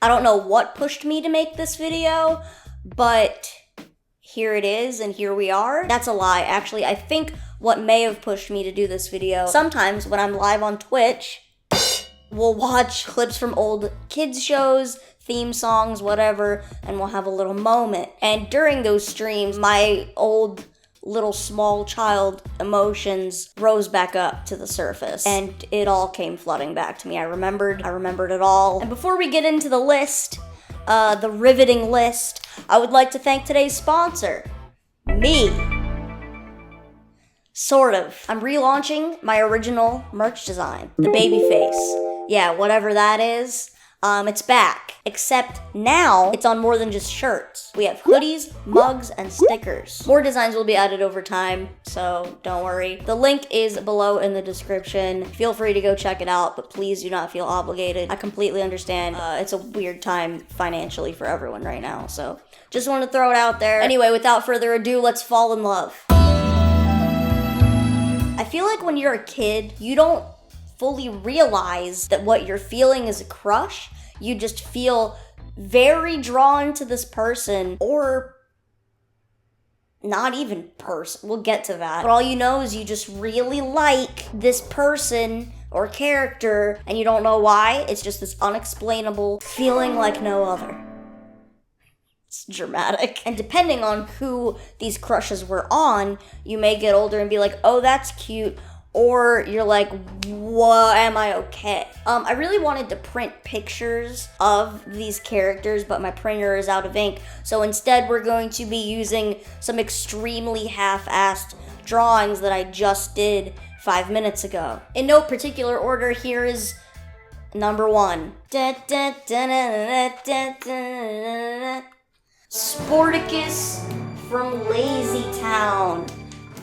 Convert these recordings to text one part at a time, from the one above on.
I don't know what pushed me to make this video, but here it is, and here we are. That's a lie, actually. I think what may have pushed me to do this video, sometimes when I'm live on Twitch, we'll watch clips from old kids shows, theme songs, whatever, and we'll have a little moment. And during those streams, my old little small child emotions rose back up to the surface, and it all came flooding back to me. I remembered it all. And before we get into the list, the riveting list, I would like to thank today's sponsor, me. Sort of. I'm relaunching my original merch design, the baby face. Yeah, whatever that is. It's back, except now it's on more than just shirts. We have hoodies, mugs, and stickers. More designs will be added over time, so don't worry. The link is below in the description. Feel free to go check it out, but please do not feel obligated. I completely understand. It's a weird time financially for everyone right now, so just want to throw it out there. Anyway, without further ado, let's fall in love. I feel like when you're a kid, you don't fully realize that what you're feeling is a crush. You just feel very drawn to this person, or not even person. We'll get to that. But all you know is you just really like this person or character, and you don't know why. It's just this unexplainable feeling like no other. It's dramatic. And depending on who these crushes were on, you may get older and be like, oh, that's cute. Or you're like, what, am I okay? I really wanted to print pictures of these characters, but my printer is out of ink. So instead, we're going to be using some extremely half-assed drawings that I just did 5 minutes ago. In no particular order, here is number 1. Sporticus from Lazytown.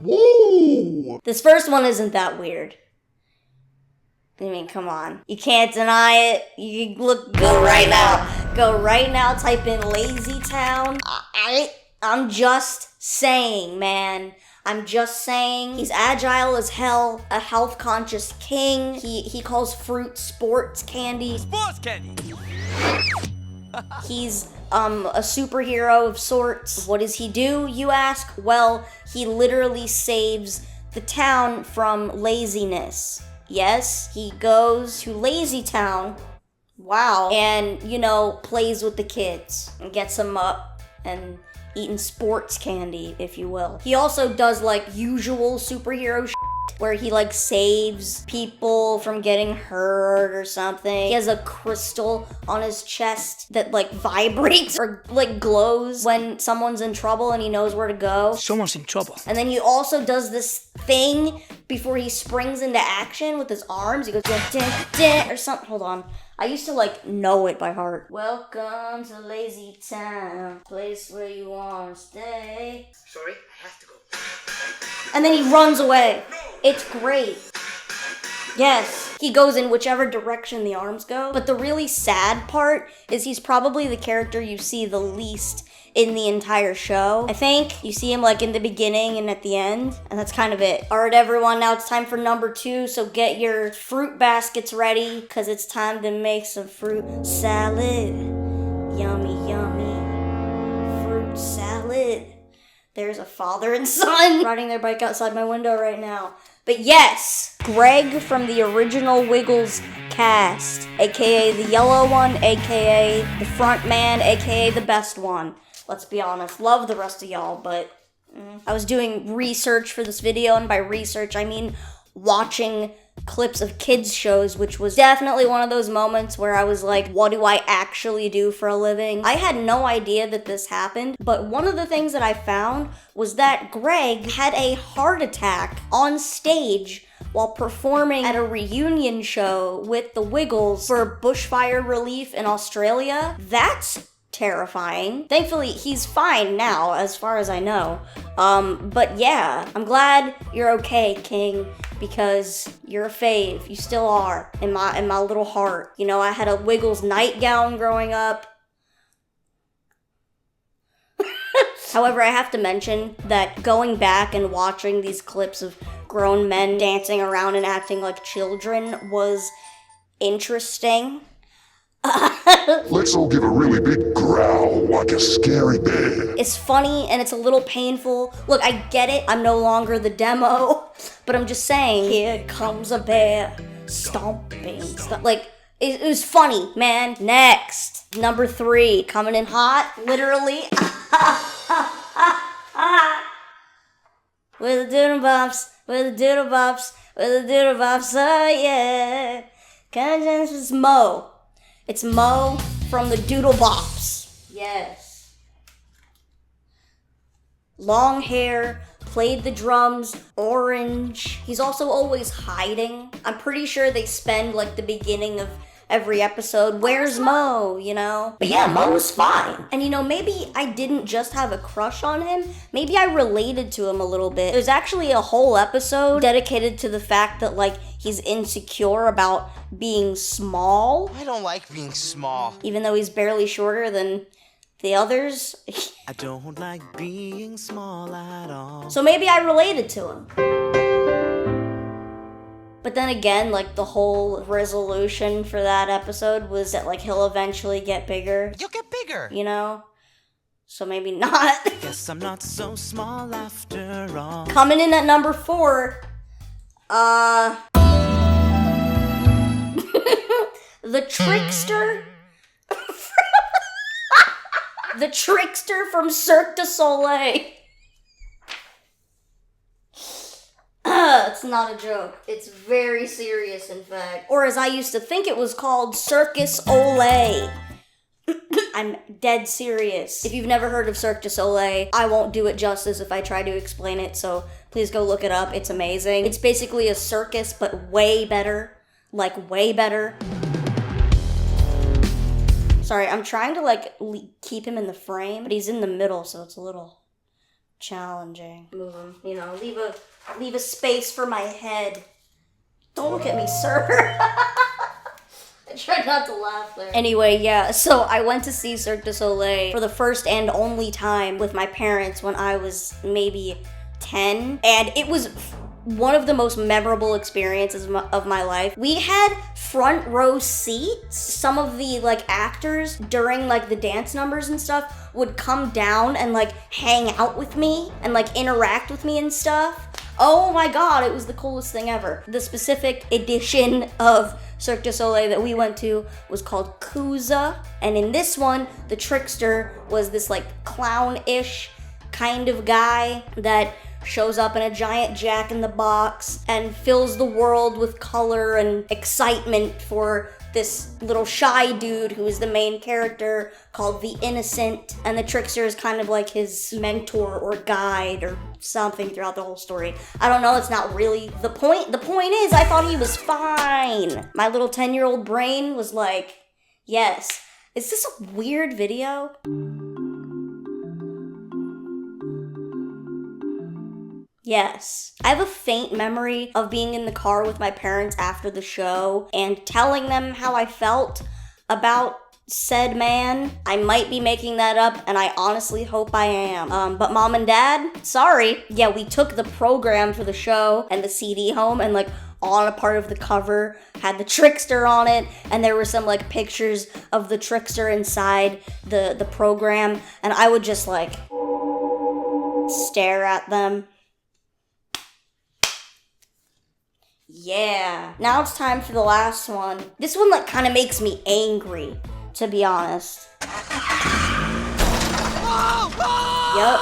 Whoa! This first one isn't that weird. I mean, come on. You can't deny it. You go right now. Go right now, type in Lazytown. I'm just saying, man. I'm just saying. He's agile as hell, a health-conscious king. He calls fruit sports candy. Sports candy! He's a superhero of sorts. What does he do, you ask? Well, he literally saves the town from laziness. Yes, he goes to Lazytown, wow, and, you know, plays with the kids and gets them up and eating sports candy, if you will. He also does, like, usual superhero shit, where he, like, saves people from getting hurt or something. He has a crystal on his chest that, like, vibrates or, like, glows when someone's in trouble and he knows where to go. Someone's in trouble. And then he also does this thing before he springs into action with his arms. He goes, dun, dun, dun, or something. Hold on. I used to, like, know it by heart. Welcome to Lazytown, place where you want to stay. Sorry, I have to go. And then he runs away. It's great. Yes, he goes in whichever direction the arms go. But the really sad part is he's probably the character you see the least in the entire show. I think you see him like in the beginning and at the end, and that's kind of it. All right, everyone, now it's time for number 2, so get your fruit baskets ready, because it's time to make some fruit salad. Yummy, yummy fruit salad. There's a father and son riding their bike outside my window right now. But yes, Greg from the original Wiggles cast, aka the yellow one, aka the front man, aka the best one. Let's be honest, love the rest of y'all, but I was doing research for this video, and by research I mean watching clips of kids shows, which was definitely one of those moments where I was like, what do I actually do for a living? I had no idea that this happened, but one of the things that I found was that Greg had a heart attack on stage while performing at a reunion show with the Wiggles for bushfire relief in Australia. That's terrifying. Thankfully, he's fine now, as far as I know. But yeah, I'm glad you're okay, King, because you're a fave. You still are in my little heart. You know, I had a Wiggles nightgown growing up. However, I have to mention that going back and watching these clips of grown men dancing around and acting like children was interesting. Let's all give a really big growl like a scary bear. It's funny and it's a little painful. Look, I get it. I'm no longer the demo, but I'm just saying, here comes a bear stomping. Like, it was funny, man. Next, number 3, coming in hot, literally. We're the Doodlebops, we're the Doodlebops, we're the Doodlebops, oh yeah. It's Mo. It's Mo from the Doodlebops. Yes. Long hair, played the drums, orange. He's also always hiding. I'm pretty sure they spend like the beginning of every episode, where's Mo, you know? But yeah, Mo's fine. And you know, maybe I didn't just have a crush on him, maybe I related to him a little bit. There's actually a whole episode dedicated to the fact that like he's insecure about being small. I don't like being small. Even though he's barely shorter than the others. I don't like being small at all. So maybe I related to him. But then again, like the whole resolution for that episode was that like he'll eventually get bigger. You'll get bigger. You know? So maybe not. Guess I'm not so small after all. Coming in at number 4, the Trickster. The Trickster from Cirque du Soleil. It's not a joke. It's very serious, in fact. Or as I used to think it was called, Circus Olay. I'm dead serious. If you've never heard of Cirque du Soleil, I won't do it justice if I try to explain it, so please go look it up. It's amazing. It's basically a circus, but way better. Like, way better. Sorry, I'm trying to, like, keep him in the frame, but he's in the middle, so it's a little challenging. Move him, you know, leave a space for my head. Don't look at me, sir. I tried not to laugh there. Anyway, yeah, so I went to see Cirque du Soleil for the first and only time with my parents when I was maybe 10, and it was one of the most memorable experiences of my life. We had front row seats. Some of the like actors during like the dance numbers and stuff would come down and like hang out with me and like interact with me and stuff. Oh my god, it was the coolest thing ever. The specific edition of Cirque du Soleil that we went to was called Cuza, and in this one, the Trickster was this like clown-ish kind of guy that shows up in a giant jack-in-the-box and fills the world with color and excitement for this little shy dude who is the main character called the Innocent, and the Trickster is kind of like his mentor or guide or something throughout the whole story. I don't know, it's not really the point. The point is, I thought he was fine. My little 10-year-old brain was like, yes. Is this a weird video? Yes. I have a faint memory of being in the car with my parents after the show and telling them how I felt about said man. I might be making that up, and I honestly hope I am. But Mom and Dad, sorry. Yeah, we took the program for the show and the CD home, and like on a part of the cover had the Trickster on it, and there were some like pictures of the Trickster inside the program, and I would just like stare at them. Yeah. Now it's time for the last one. This one like kind of makes me angry, to be honest. Yup.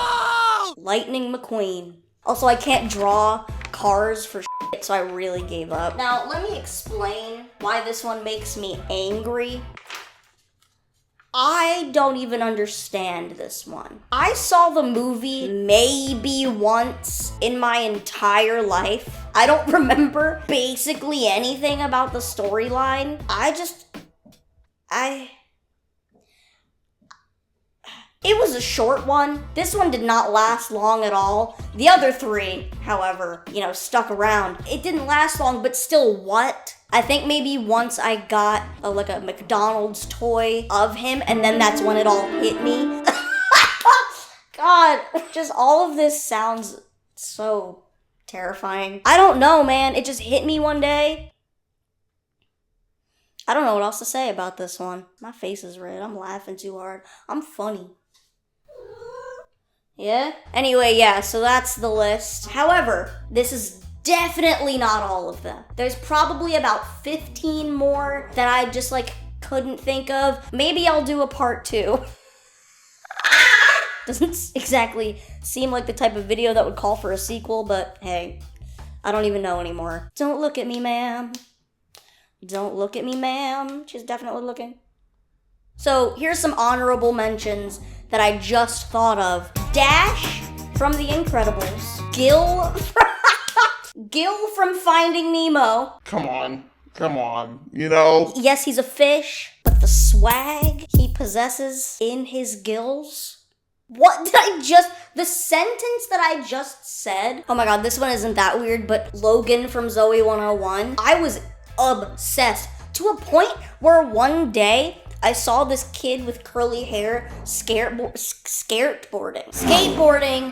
Lightning McQueen. Also, I can't draw cars for shit, so I really gave up. Now, let me explain why this one makes me angry. I don't even understand this one. I saw the movie maybe once in my entire life. I don't remember basically anything about the storyline. It was a short one. This one did not last long at all. The other 3, however, stuck around. It didn't last long, but still, what? I think maybe once I got a McDonald's toy of him, and then that's when it all hit me. God, just all of this sounds so terrifying. I don't know, man. It just hit me one day. I don't know what else to say about this one. My face is red. I'm laughing too hard. I'm funny. Yeah? Anyway, yeah, so that's the list. However, this is definitely not all of them. There's probably about 15 more that I just, like, couldn't think of. Maybe I'll do a part 2. Doesn't exactly seem like the type of video that would call for a sequel, but hey, I don't even know anymore. Don't look at me, ma'am. Don't look at me, ma'am. She's definitely looking. So here's some honorable mentions that I just thought of. Dash from The Incredibles. Gil from Finding Nemo. Come on, you know? Yes, he's a fish, but the swag he possesses in his gills. What did the sentence that I just said? Oh my god, this one isn't that weird, but Logan from Zoe 101. I was obsessed to a point where one day I saw this kid with curly hair skateboarding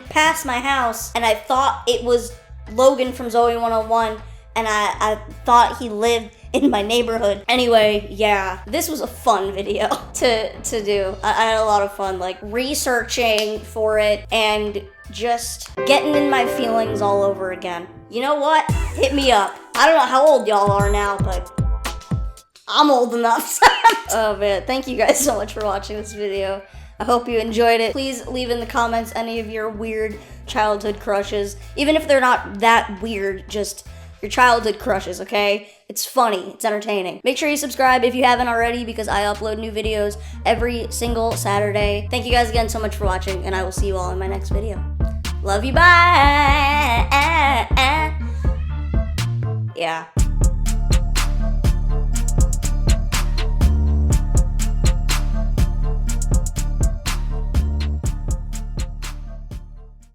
past my house, and I thought it was Logan from Zoe 101, and I thought he lived in my neighborhood. Anyway, yeah, this was a fun video to do. I had a lot of fun, like, researching for it and just getting in my feelings all over again. You know what? Hit me up. I don't know how old y'all are now, but I'm old enough. Oh man, thank you guys so much for watching this video. I hope you enjoyed it. Please leave in the comments any of your weird childhood crushes. Even if they're not that weird, just your childhood crushes, okay? It's funny, it's entertaining. Make sure you subscribe if you haven't already, because I upload new videos every single Saturday. Thank you guys again so much for watching, and I will see you all in my next video. Love you, bye! Yeah.